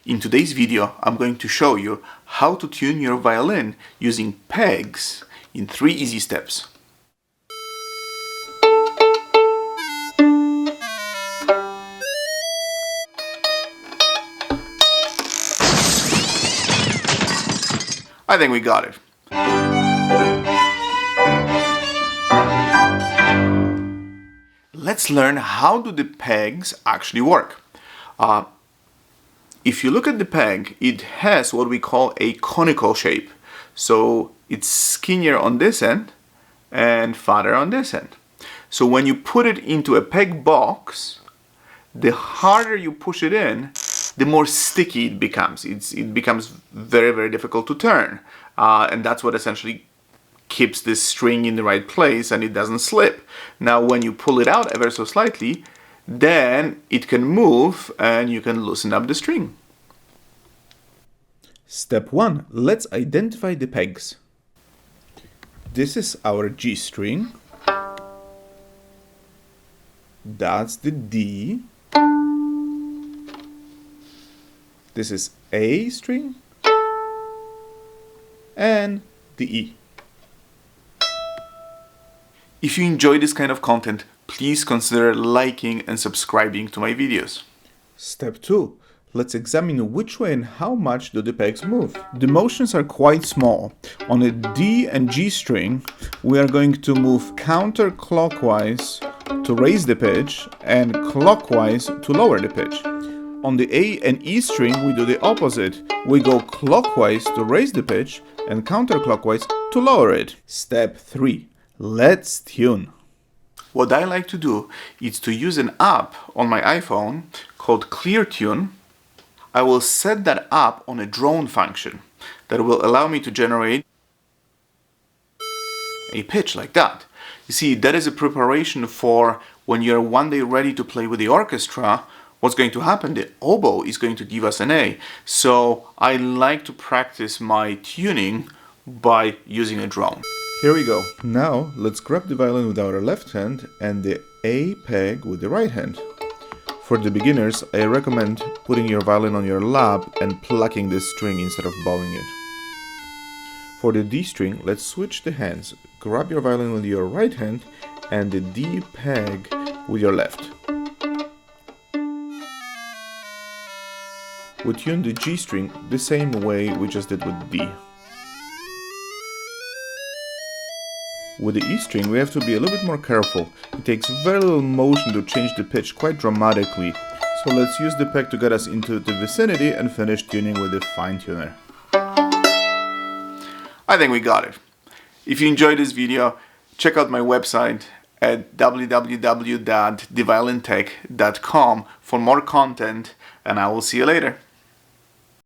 In today's video, I'm going to show you how to tune your violin using pegs in 3 easy steps. I think we got it. Let's learn how do the pegs actually work. If you look at the peg, it has what we call a conical shape. So it's skinnier on this end and fatter on this end. So when you put it into a peg box, the harder you push it in, the more sticky it becomes. It becomes very, very difficult to turn. And that's what essentially keeps this string in the right place and it doesn't slip. Now when you pull it out ever so slightly, then it can move and you can loosen up the string. Step 1. Let's identify the pegs. This is our G string. That's the D. This is A string. And the E. If you enjoy this kind of content, please consider liking and subscribing to my videos. Step 2. Let's examine which way and how much do the pegs move. The motions are quite small. On a D and G string, we are going to move counterclockwise to raise the pitch and clockwise to lower the pitch. On the A and E string, we do the opposite. We go clockwise to raise the pitch and counterclockwise to lower it. Step 3. Let's tune. What I like to do is to use an app on my iPhone called ClearTune. I will set that app on a drone function that will allow me to generate a pitch like that. You see, that is a preparation for when you're one day ready to play with the orchestra. What's going to happen? The oboe is going to give us an A. So I like to practice my tuning by using a drone. Here we go. Now let's grab the violin with our left hand and the A peg with the right hand. For the beginners, I recommend putting your violin on your lap and plucking the string instead of bowing it. For the D string, let's switch the hands. Grab your violin with your right hand and the D peg with your left. We tune the G string the same way we just did with D. With the E string, we have to be a little bit more careful. It takes very little motion to change the pitch quite dramatically. So let's use the peg to get us into the vicinity and finish tuning with the fine tuner. I think we got it. If you enjoyed this video, check out my website at www.theviolintech.com for more content, and I will see you later.